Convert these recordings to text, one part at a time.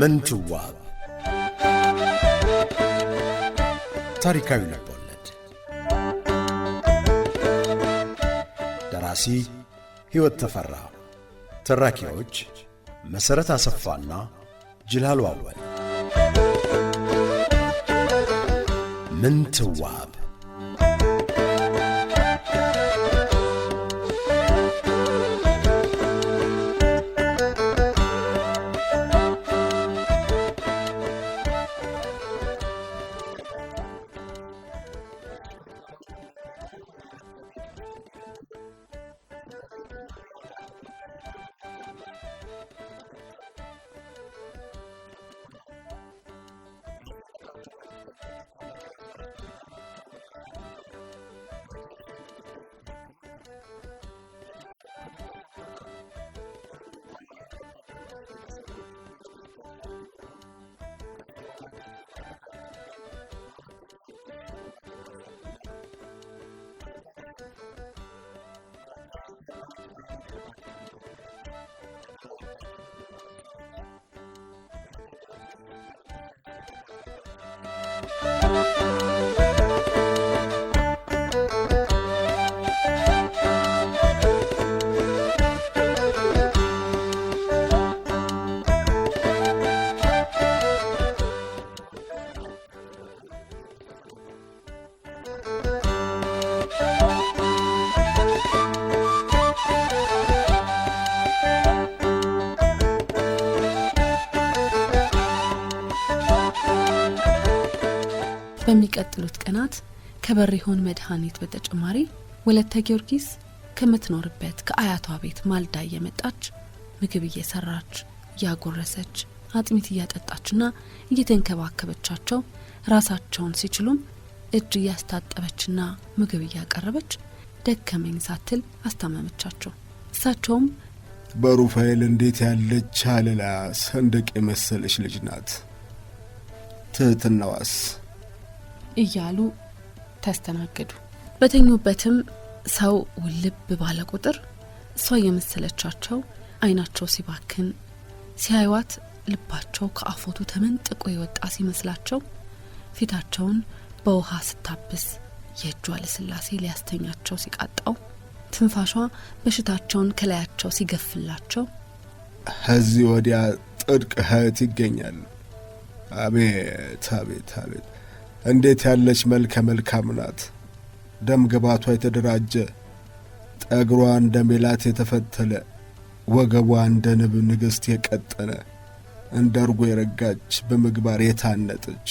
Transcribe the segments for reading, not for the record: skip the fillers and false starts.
ምንትዋብ ታሪካዊ ልቦለድ ደራሲ ሕይወት ተፈራ ተራኪዎች መሰረት አሰፋና ጅላሉ አወል ምንትዋብ በሚቀጥሉት ቀናት ከበሪሆን መድኃኒት በተጨማሪ ወለተ ጊዮርጊስ ከምትኖርበት ከአያቷ ቤት ማልዳ እየመጣች ምግብ እየሰራች ያጎረሰች አጥሚት እያጠጣችና እየተንከባከበቻቸው ራሳቸውን ሲችሉም እጅ እያስታጠበችና ምግብ እያቀረበች ደከመኝ ሳትል አስታመመቻቸው። እሳቸውም በሩፋኤል እንዴት ያለች አለላ ሰንደቅ የመሰለች ልጅ ናት፣ ትህትናዋስ እያሉ ተስተናገዱ። በተኙበትም ሰው ውልብ ባለ ቁጥር እሷ የመሰለቻቸው አይናቸው ሲባክን ሲያዩት ልባቸው ከአፎቱ ተመንጥቆ የወጣ ሲመስላቸው ፊታቸውን በውሃ ስታብስ የእጇ ለስላሴ ሊያስተኛቸው ሲቃጣው ትንፋሿ በሽታቸውን ከላያቸው ሲገፍላቸው ከዚህ ወዲያ ጥድቅ እህት ይገኛል። አቤት አቤት አቤት እንዴት ያለች መልከ መልካም ናት! ደም ግባቷ የተደራጀ፣ ጠግሯ እንደ ሜላት የተፈተለ፣ ወገቧ እንደ ንብ ንግሥት የቀጠነ፣ እንደ እርጎ የረጋች፣ በምግባር የታነጠች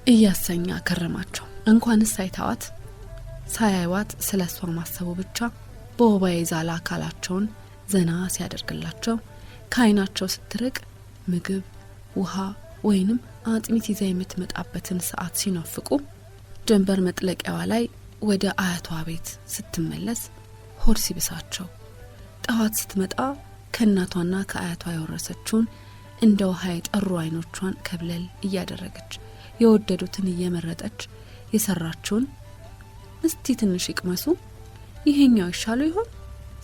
እያሰኛ ከረማቸው። እንኳንስ ሳይታዋት ሳያዩዋት ስለ እሷ ማሰቡ ብቻ በወባ የዛለ አካላቸውን ዘና ሲያደርግላቸው ከዓይናቸው ስትርቅ ምግብ ውሃ ወይንም አጥሚት ይዛ የምትመጣበትን ሰዓት ሲናፍቁ ጀንበር መጥለቂያዋ ላይ ወደ አያቷ ቤት ስትመለስ ሆድ ሲብሳቸው ጠዋት ስትመጣ ከእናቷና ከአያቷ የወረሰችውን እንደ ውሃ የጠሩ አይኖቿን ከብለል እያደረገች የወደዱትን እየመረጠች የሰራችውን እስቲ ትንሽ ይቅመሱ ይሄኛው ይሻሉ ይሆን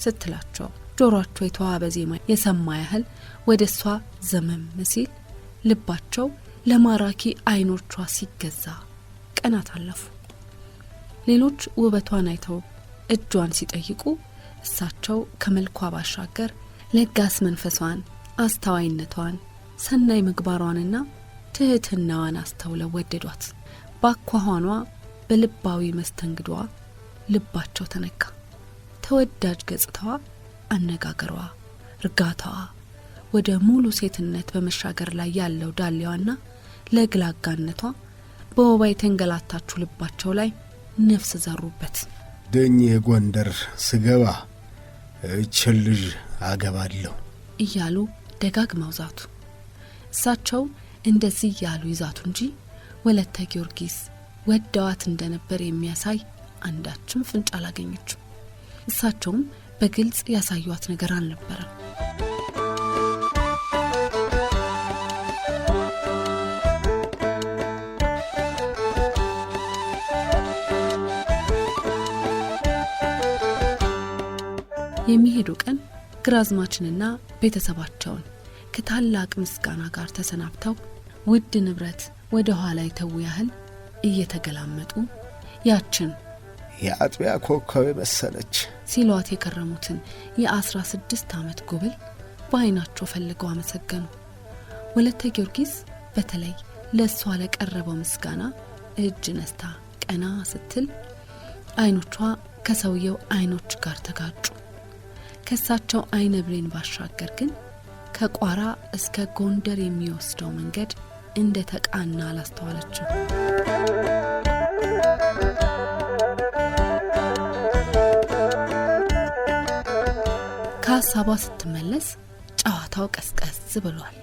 ስትላቸው ጆሮአቸው የተዋበ ዜማ የሰማ ያህል ወደ እሷ ዘመም ሲል ልባቸው ለማራኪ አይኖቿ ሲገዛ ቀናት አለፉ። ሌሎች ውበቷን አይተው እጇን ሲጠይቁ እሳቸው ከመልኳ ባሻገር ለጋስ መንፈሷን፣ አስተዋይነቷን፣ ሰናይ ምግባሯንና ትህትናዋን አስተውለው ወደዷት። ባኳኋኗ በልባዊ መስተንግዷ ልባቸው ተነካ። ተወዳጅ ገጽታዋ፣ አነጋገሯ፣ እርጋታዋ ወደ ሙሉ ሴትነት በመሻገር ላይ ያለው ዳሌዋና ለግላጋነቷ በወባ የተንገላታችሁ ልባቸው ላይ ነፍስ ዘሩበት። ደኝ ጎንደር ስገባ እችን ልጅ አገባለሁ እያሉ ደጋግመው ዛቱ። እሳቸው እንደዚህ ያሉ ይዛቱ እንጂ ወለተ ጊዮርጊስ ወደዋት እንደነበር የሚያሳይ አንዳችም ፍንጭ አላገኘችም። እሳቸውም በግልጽ ያሳዩት ነገር አልነበረም። የሚሄዱ ቀን ግራዝማችንና ቤተሰባቸውን ከታላቅ ምስጋና ጋር ተሰናብተው ውድ ንብረት ወደ ኋላ ይተው ያህል እየተገላመጡ ያችን የአጥቢያ ኮከብ መሰለች ሲሏት የከረሙትን የ16 ዓመት ጉብል በአይናቸው ፈልገው አመሰገኑ። ወለተ ጊዮርጊስ በተለይ ለሷ ለቀረበው ምስጋና እጅ ነስታ ቀና ስትል አይኖቿ ከሰውየው አይኖች ጋር ተጋጩ። ከሳቸው አይነ ብሌን ባሻገር ግን ከቋራ እስከ ጎንደር የሚወስደው መንገድ እንደ ተቃና አላስተዋለችም። ከሀሳቧ ስትመለስ ጨዋታው ቀስቀስ ብሏል።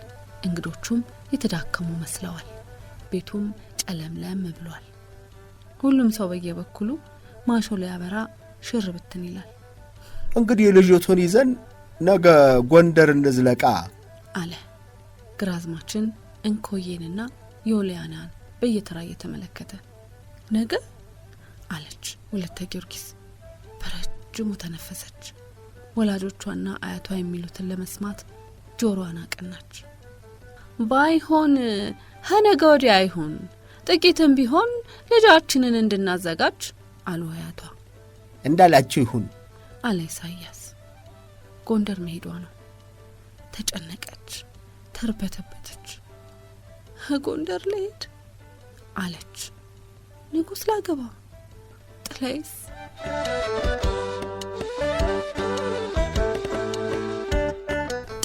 እንግዶቹም የተዳከሙ መስለዋል። ቤቱም ጨለምለም ብሏል። ሁሉም ሰው በየበኩሉ ማሾ ሊያበራ ሽር ብትን ይላል። እንግዲህ ልጆቱን ይዘን ነገ ጎንደር እንዝለቃ አለ ግራዝማችን እንኮዬንና ዮልያናን በየተራ እየተመለከተ። ነገ አለች ወለተ ጊዮርጊስ በረጅሙ ተነፈሰች። ወላጆቿና አያቷ የሚሉትን ለመስማት ጆሮዋን አቀናች። ባይሆን ሀነገ ወዲያ አይሆን ጥቂትም ቢሆን ልጃችንን እንድናዘጋጅ አሉ አያቷ። እንዳላችሁ ይሁን አለ ኢሳያስ። ጎንደር መሄዷ ነው። ተጨነቀች፣ ተርበተበተች። ጎንደር ልሄድ አለች። ንጉሥ ላገባ ጥላይስ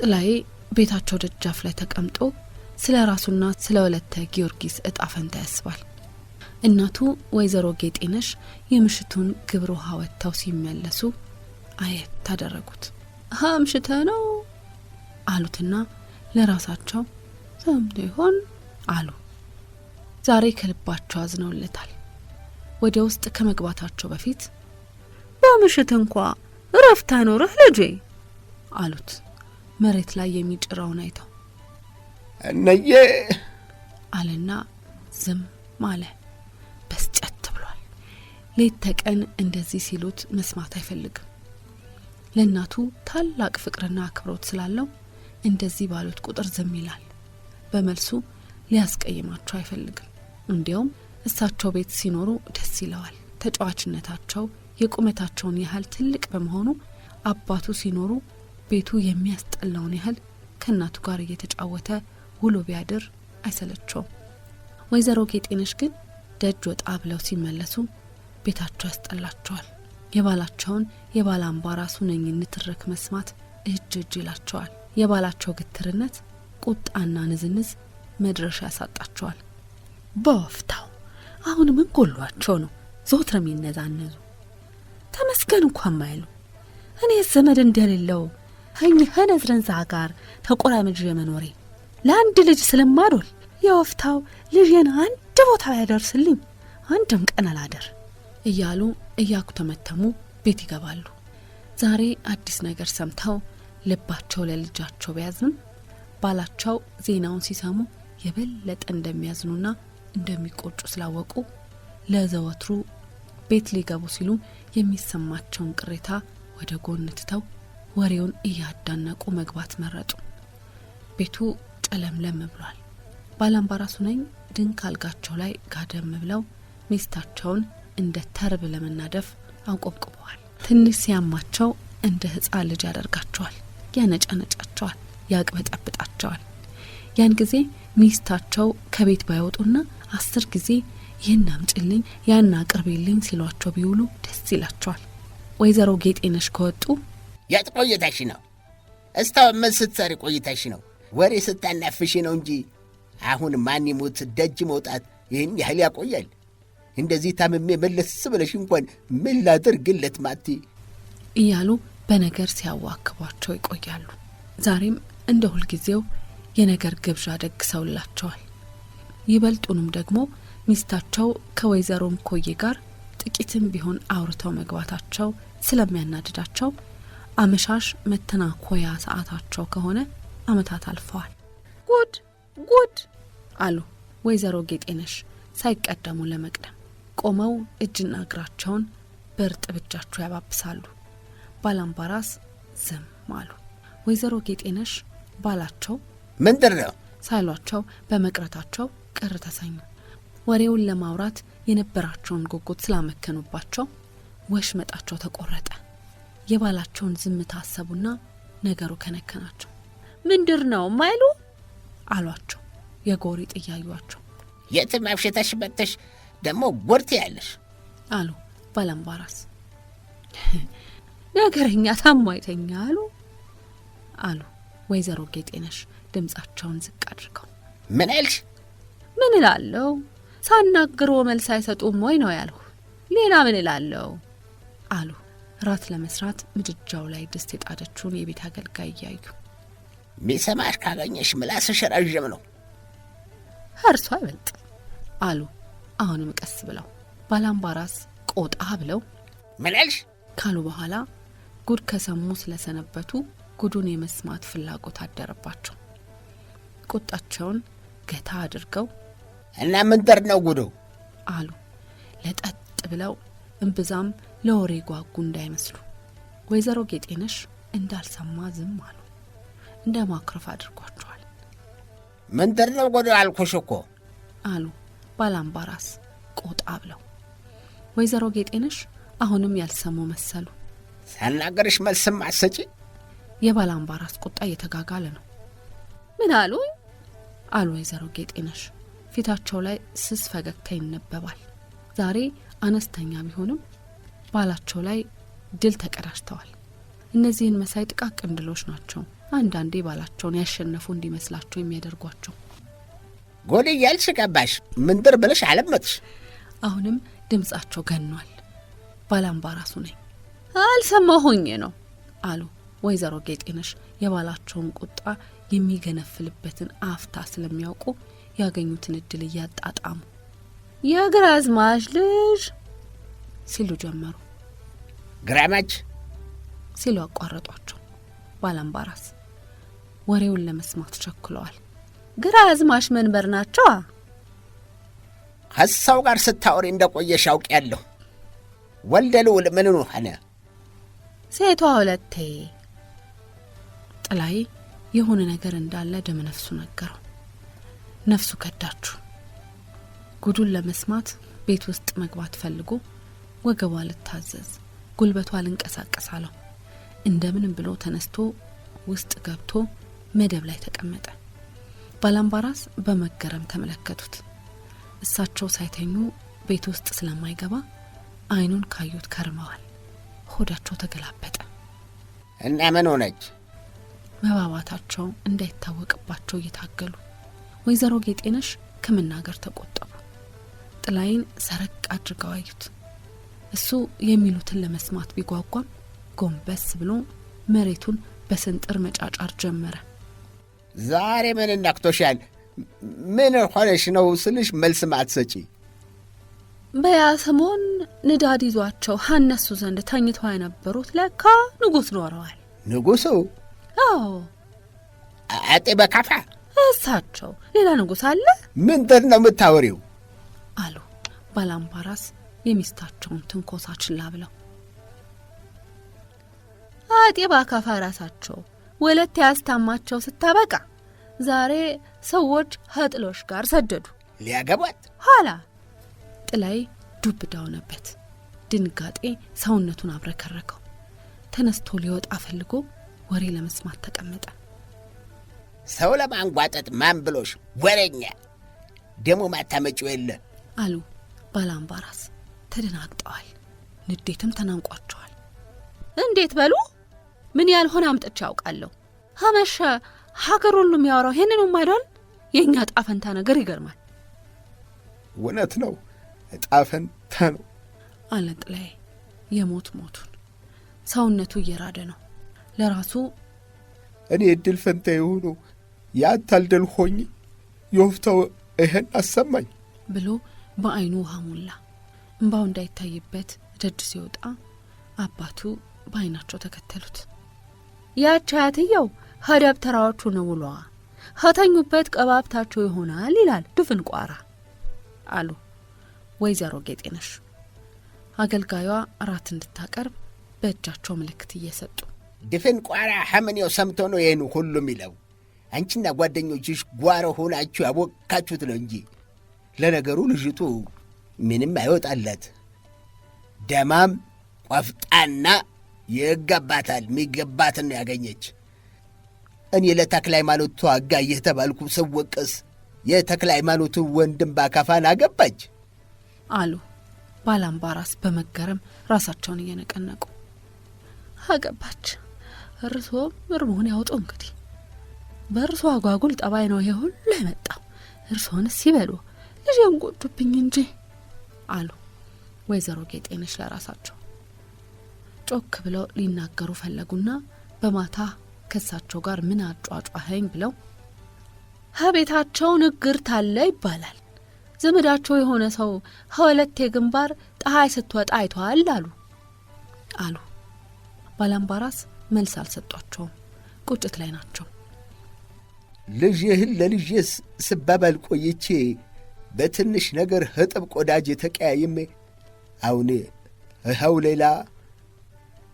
ጥላዬ ቤታቸው ደጃፍ ላይ ተቀምጦ ስለ ራሱና ስለ ወለተ ጊዮርጊስ እጣ ፈንታ ያስባል። እናቱ ወይዘሮ ጌጤነሽ የምሽቱን ግብር ውሃ ወጥተው ሲመለሱ አየት ታደረጉት። አምሽተ ነው አሉትና ለራሳቸው ሰምቶ ይሆን አሉ። ዛሬ ከልባቸው አዝነውለታል። ወደ ውስጥ ከመግባታቸው በፊት በምሽት እንኳ እረፍት አይኖርህ ልጄ አሉት። መሬት ላይ የሚጭራውን አይተው እነዬ አለና ዝም አለ። በስጨት ብሏል። ሌት ተቀን እንደዚህ ሲሉት መስማት አይፈልግም። ለእናቱ ታላቅ ፍቅርና አክብሮት ስላለው እንደዚህ ባሉት ቁጥር ዝም ይላል። በመልሱ ሊያስቀይማቸው አይፈልግም። እንዲያውም እሳቸው ቤት ሲኖሩ ደስ ይለዋል። ተጫዋችነታቸው የቁመታቸውን ያህል ትልቅ በመሆኑ አባቱ ሲኖሩ ቤቱ የሚያስጠላውን ያህል ከእናቱ ጋር እየተጫወተ ውሎ ቢያድር አይሰለቸውም። ወይዘሮ ጌጤነሽ ግን ደጅ ወጣ ብለው ሲመለሱ ቤታቸው ያስጠላቸዋል። የባላቸውን የባላምባራሱ ነኝ ንትርክ መስማት እጅ ይላቸዋል። የባላቸው ግትርነት፣ ቁጣና ንዝንዝ መድረሻ ያሳጣቸዋል። በወፍታው አሁን ምን ጎሏቸው ነው ዘወትር የሚነዛነዙ? ተመስገን እንኳን ማይሉ። እኔ ዘመድ እንደሌለው ከነዝረንዛ ጋር ተቆራምጄ መኖሬ ለአንድ ልጅ ስለማዶል የወፍታው ልጄን አንድ ቦታ ያደርስልኝ አንድም ቀን አላደር እያሉ እያኩተመተሙ ቤት ይገባሉ። ዛሬ አዲስ ነገር ሰምተው ልባቸው ለልጃቸው ቢያዝንም ባላቸው ዜናውን ሲሰሙ የበለጠ እንደሚያዝኑና እንደሚቆጩ ስላወቁ ለዘወትሩ ቤት ሊገቡ ሲሉ የሚሰማቸውን ቅሬታ ወደ ጎን ትተው ወሬውን እያዳነቁ መግባት መረጡ። ቤቱ ጨለምለም ብሏል። ባላምባራሱ ነኝ ድንክ አልጋቸው ላይ ጋደም ብለው ሚስታቸውን እንደ ተርብ ለመናደፍ አንቆብቁበዋል። ትንሽ ሲያማቸው እንደ ሕፃን ልጅ ያደርጋቸዋል፣ ያነጫነጫቸዋል፣ ያቅበጠብጣቸዋል። ያን ጊዜ ሚስታቸው ከቤት ባይወጡና 10 ጊዜ ይህን አምጪልኝ ያን አቅርቢልኝ ሲሏቸው ቢውሉ ደስ ይላቸዋል። ወይዘሮ ጌጤነሽ ከወጡ የት ቆይተሽ ነው? እስታው ምን ስትሰሪ ቆይተሽ ነው? ወሬ ስታናፍሽ ነው እንጂ አሁን ማን ይሙት ደጅ መውጣት ይህን ያህል ያቆያል? እንደዚህ ታምሜ መለስ ብለሽ እንኳን ምን ላድርግለት ማቲ እያሉ በነገር ሲያዋክቧቸው ይቆያሉ። ዛሬም እንደ ሁልጊዜው የነገር ግብዣ ደግሰውላቸዋል። ይበልጡንም ደግሞ ሚስታቸው ከወይዘሮ እንኮዬ ጋር ጥቂትም ቢሆን አውርተው መግባታቸው ስለሚያናድዳቸው አመሻሽ መተናኮያ ሰዓታቸው ከሆነ አመታት አልፈዋል። ጉድ ጉድ አሉ ወይዘሮ ጌጤነሽ ሳይቀደሙ ለመቅደም። ቆመው እጅና እግራቸውን በእርጥብ እጃቸው ያባብሳሉ። ባላምባራስ ዝም አሉ። ወይዘሮ ጌጤነሽ ባላቸው ምንድር ነው ሳይሏቸው በመቅረታቸው ቅር ተሰኙ። ወሬውን ለማውራት የነበራቸውን ጉጉት ስላመከኑባቸው ወሽመጣቸው ተቆረጠ። የባላቸውን ዝምታ አሰቡና ነገሩ ከነከናቸው። ምንድር ነው ማይሉ አሏቸው የጎሪጥ እያዩአቸው። የትም አፍሽተሽ መጥተሽ ደግሞ ጎርቴ ያለሽ አሉ ባላምባራስ። ነገረኛ ታማይተኛ አሉ ወይዘሮ ጌጤነሽ ድምጻቸውን ዝቅ አድርገው። ምን አልሽ? ምን እላለሁ? ሳናግሮ መልስ አይሰጡም ወይ ነው ያልሁ። ሌላ ምን እላለሁ አሉ ራት ለመስራት ምድጃው ላይ ድስት የጣደችውን የቤት አገልጋይ እያዩ። ሚሰማሽ ካገኘሽ ምላስሽ ረዥም ነው። እርሷ አይበልጥ አሉ አሁንም ቀስ ብለው። ባላምባራስ ቆጣ ብለው ምን አልሽ ካሉ በኋላ ጉድ ከሰሙ ስለሰነበቱ ጉዱን የመስማት ፍላጎት አደረባቸው። ቁጣቸውን ገታ አድርገው እና ምንድር ነው ጉዱ አሉ ለጠጥ ብለው እምብዛም ለወሬ ጓጉ እንዳይመስሉ። ወይዘሮ ጌጤነሽ እንዳልሰማ ዝም አሉ። እንደ ማክረፍ አድርጓቸዋል። ምንድር ነው ጉዱ አልኩሽ እኮ አሉ ባላምባራስ ቆጣ ብለው። ወይዘሮ ጌጤነሽ አሁንም ያልሰሙ መሰሉ። ሳናገርሽ መልስም አሰጪ። የባላምባራስ ቁጣ እየተጋጋለ ነው። ምን አሉ አሉ ወይዘሮ ጌጤነሽ። ፊታቸው ላይ ስስ ፈገግታ ይነበባል። ዛሬ አነስተኛ ቢሆንም ባላቸው ላይ ድል ተቀዳጅተዋል። እነዚህን መሳይ ጥቃቅን ድሎች ናቸው አንዳንዴ ባላቸውን ያሸነፉ እንዲመስላቸው የሚያደርጓቸው። ጎል እያልሽ ገባሽ። ምንድር ብለሽ አለመጥሽ። አሁንም ድምጻቸው ገኗል። ባላምባራሱ ነኝ አልሰማሁኝ ነው አሉ ወይዘሮ ጌጤነሽ። የባላቸውን ቁጣ የሚገነፍልበትን አፍታ ስለሚያውቁ ያገኙትን እድል እያጣጣሙ የግራዝማች ልጅ ሲሉ ጀመሩ። ግራማች ሲሉ አቋረጧቸው። ባላምባራስ ወሬውን ለመስማት ቸኩለዋል። ግራዝማች መንበር ናቸው። ከሰው ጋር ስታወሪ እንደቆየሽ አውቄያለሁ። ወልደ ልዑል ምንኑ ሆነ? ሴቷ ሁለቴ። ጥላይ የሆነ ነገር እንዳለ ደም ነፍሱ ነገረው። ነፍሱ ከዳችሁ። ጉዱን ለመስማት ቤት ውስጥ መግባት ፈልጎ ወገቧ ልታዘዝ ጉልበቷ ልንቀሳቀስ አለው። እንደምንም ብሎ ተነስቶ ውስጥ ገብቶ መደብ ላይ ተቀመጠ። ባላምባራስ በመገረም ተመለከቱት። እሳቸው ሳይተኙ ቤት ውስጥ ስለማይገባ አይኑን ካዩት ከርመዋል። ሆዳቸው ተገላበጠ። እና ምን ሆነች? መባባታቸው እንዳይታወቅባቸው እየታገሉ ወይዘሮ ጌጤነሽ ከመናገር ተቆጠቡ። ጥላይን ሰረቅ አድርገው አዩት። እሱ የሚሉትን ለመስማት ቢጓጓም ጎንበስ ብሎ መሬቱን በስንጥር መጫጫር ጀመረ። ዛሬ ምን ነክቶሻል? ምን ሆነሽ ነው ስልሽ መልስ ማትሰጪ? በያሰሞን ንዳድ ይዟቸው ሀነሱ ዘንድ ተኝተው የነበሩት ለካ ንጉሥ ኖረዋል። ንጉሡ? አዎ አጤ በካፋ? እሳቸው። ሌላ ንጉሥ አለ? ምንድን ነው የምታወሪው? አሉ ባላምባራስ የሚስታቸውን ትንኮሳ ችላ ብለው። አጤ በካፋ ራሳቸው ወለት ያስታማቸው ስታበቃ ዛሬ ሰዎች ከጥሎሽ ጋር ሰደዱ ሊያገቧት። ኋላ ጥላይ ዱብ ዳውነበት። ድንጋጤ ሰውነቱን አብረከረከው። ተነስቶ ሊወጣ ፈልጎ ወሬ ለመስማት ተቀመጠ። ሰው ለማንጓጠጥ ማን ብሎሽ? ወሬኛ ደሞ ማታመጪው የለ አሉ ባላምባራስ። ተደናግጠዋል። ንዴትም ተናንቋቸዋል። እንዴት በሉ? ምን ያልሆነ አምጥቼ ያውቃለሁ? ሀመሸ ሀገር ሁሉ የሚያወራው ይሄንን ማይዶል። የኛ ጣፈንታ ነገር ይገርማል። እውነት ነው፣ ጣፈንታ ነው አለ ጥላይ የሞት ሞቱን። ሰውነቱ እየራደ ነው። ለራሱ እኔ እድል ፈንታ የሆኑ ያታልደል ሆኝ የወፍታው ይሄን አሰማኝ ብሎ በአይኑ ውሃ ሞላ። እንባው እንዳይታይበት ደጅ ሲወጣ አባቱ በአይናቸው ተከተሉት። ያች አያትየው ሀደብተራዎቹ ነው ውሏ ከተኙበት ቀባብታቸው ይሆናል ይላል ድፍን ቋራ አሉ ወይዘሮ ጌጤነሽ። አገልጋዩዋ እራት እንድታቀርብ በእጃቸው ምልክት እየሰጡ ድፍን ቋራ ሐምኔው ሰምቶ ነው ይሄን ሁሉ የሚለው። አንቺና ጓደኞችሽ ጓሮ ሆናችሁ ያቦካችሁት ነው እንጂ ለነገሩ ልጅቱ ምንም አይወጣላት። ደማም ቆፍጣና ይገባታል፣ የሚገባትን ነው ያገኘች። እኔ ለተክለ ሃይማኖት ዋጋ እየተባልኩ ስወቀስ የተክለ ሃይማኖቱ ወንድም ባካፋን አገባች አሉ ባላምባራስ በመገረም ራሳቸውን እየነቀነቁ። አገባች? እርስዎ እርሞን ያውጡ እንግዲህ። በእርሶ አጓጉል ጠባይ ነው ይሄ ሁሉ የመጣው። እርስዎንስ ሲበሉ ልጄን ጎዱብኝ እንጂ አሉ ወይዘሮ ጌጤነሽ ለራሳቸው። ጮክ ብለው ሊናገሩ ፈለጉና በማታ ከሳቸው ጋር ምን አጫጫኸኝ ብለው ሀቤታቸው ንግርት አለ ይባላል፣ ዘመዳቸው የሆነ ሰው ሀወለቴ ግንባር ፀሐይ ስትወጣ አይቷል አሉ። ባላምባራስ መልስ አልሰጧቸውም፣ ቁጭት ላይ ናቸው። ልጅህን ለልጄስ ስባባል ቆይቼ በትንሽ ነገር ህጥብ ቆዳጅ ተቀያይሜ አሁን ይኸው ሌላ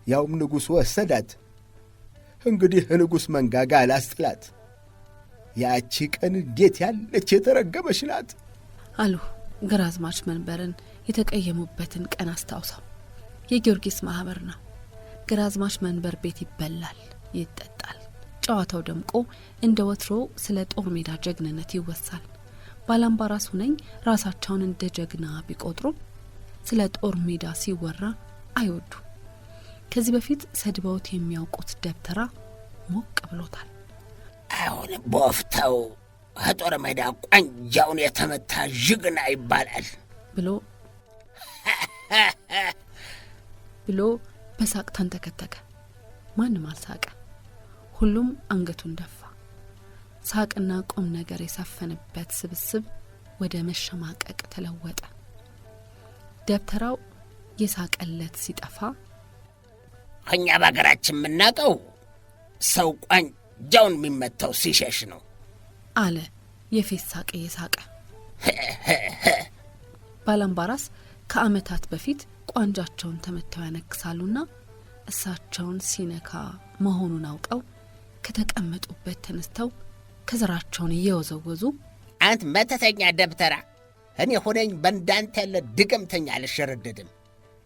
ያውም ንጉሥ ወሰዳት። እንግዲህ ንጉሥ መንጋጋ አላስጥላት። ያቺ ቀን እንዴት ያለች የተረገመች ናት አሉ ግራዝማች መንበርን የተቀየሙበትን ቀን አስታውሰው። የጊዮርጊስ ማህበር ነው። ግራዝማች መንበር ቤት ይበላል፣ ይጠጣል። ጨዋታው ደምቆ እንደ ወትሮ ስለ ጦር ሜዳ ጀግንነት ይወሳል። ባላምባራስ ሁነኝ ራሳቸውን እንደ ጀግና ቢቆጥሩ ስለ ጦር ሜዳ ሲወራ አይወዱ። ከዚህ በፊት ሰድበውት የሚያውቁት ደብተራ ሞቅ ብሎታል። አሁን በወፍታው ከጦር ሜዳ ቋንጃውን የተመታ ጀግና ይባላል ብሎ በሳቅ ተንተከተከ። ማንም አልሳቀ። ሁሉም አንገቱን ደፋ። ሳቅና ቁም ነገር የሰፈነበት ስብስብ ወደ መሸማቀቅ ተለወጠ። ደብተራው የሳቀለት ሲጠፋ እኛ በሀገራችን የምናውቀው ሰው ቋንጃውን የሚመታው ሲሸሽ ነው አለ የፌስ ሳቅ የሳቀ። ባላምባራስ ከዓመታት በፊት ቋንጃቸውን ተመተው ያነክሳሉና እሳቸውን ሲነካ መሆኑን አውቀው ከተቀመጡበት ተነስተው ከዘራቸውን እየወዘወዙ አንት መተተኛ ደብተራ፣ እኔ ሆነኝ በእንዳንተ ያለ ድግምተኛ አልሸረደድም።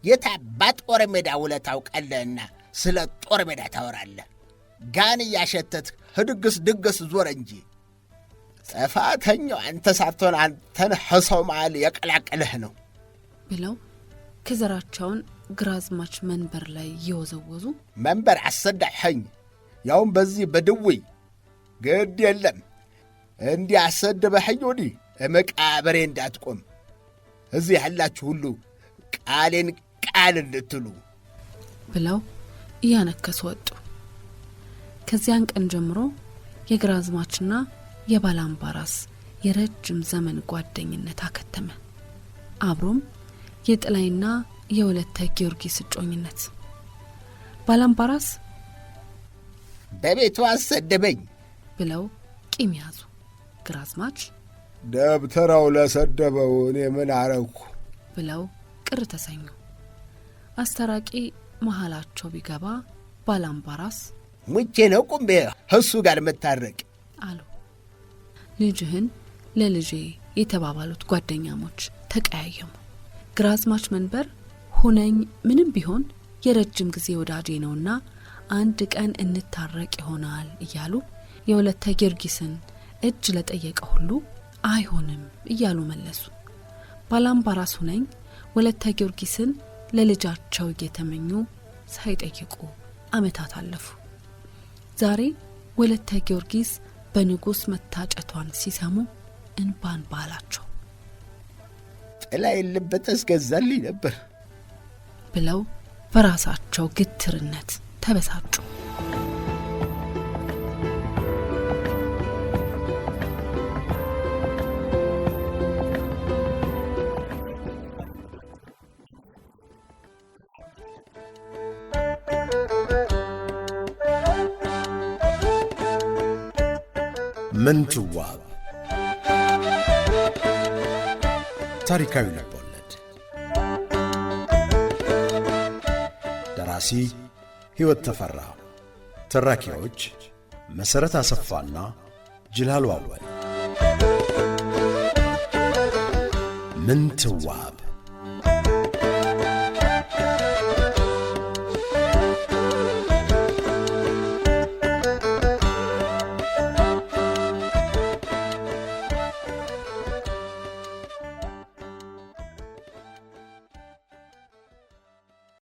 የታባት ጦር ሜዳ ውለህ ታውቃለህና ስለ ጦር ሜዳ ታወራለህ? ጋን እያሸተት ድግስ ድግስ ዞረ እንጂ ጥፋተኛው አንተ ሳትሆን አንተን ሰው መሃል የቀላቀለህ ነው ብለው ከዘራቸውን ግራዝማች መንበር ላይ እየወዘወዙ መንበር አሰዳኸኝ፣ ያውም በዚህ በድውይ ግድ የለም እንዲህ አሰደበኸኝ ወዲህ መቃብሬ እንዳትቆም እዚህ ያላችሁ ሁሉ ቃሌን ቃል እንድትሉ ብለው እያነከሱ ወጡ። ከዚያን ቀን ጀምሮ የግራዝማችና የባላምባራስ የረጅም ዘመን ጓደኝነት አከተመ። አብሮም የጥላይና የወለተ ጊዮርጊስ እጮኝነት። ባላምባራስ በቤቱ አሰደበኝ ብለው ቂም ያዙ። ግራዝማች ደብተራው ለሰደበው እኔ ምን አረኩ ብለው ቅር ተሰኙ። አስተራቂ መሃላቸው ቢገባ ባላምባራስ ሙቼ ነው ቁምቤ እሱ ጋር መታረቅ አሉ። ልጅህን ለልጄ የተባባሉት ጓደኛሞች ተቀያየሙ። ግራዝማች መንበር ሁነኝ ምንም ቢሆን የረጅም ጊዜ ወዳጄ ነውና አንድ ቀን እንታረቅ ይሆናል እያሉ የወለተ ጊዮርጊስን እጅ ለጠየቀ ሁሉ አይሆንም እያሉ መለሱ። ባላምባራስ ሁነኝ ወለተ ጊዮርጊስን ለልጃቸው እየተመኙ ሳይጠይቁ ዓመታት አለፉ። ዛሬ ወለተ ጊዮርጊስ በንጉሥ መታጨቷን ሲሰሙ እንባን ባላቸው። ጥላ የለበት አስገዛልኝ ነበር ብለው በራሳቸው ግትርነት ተበሳጩ። ምንትዋብ ታሪካዊ ልቦለድ ደራሲ ሕይወት ተፈራ፣ ተራኪዎች መሠረት አሰፋና ጅላሉ አወል ምንትዋብ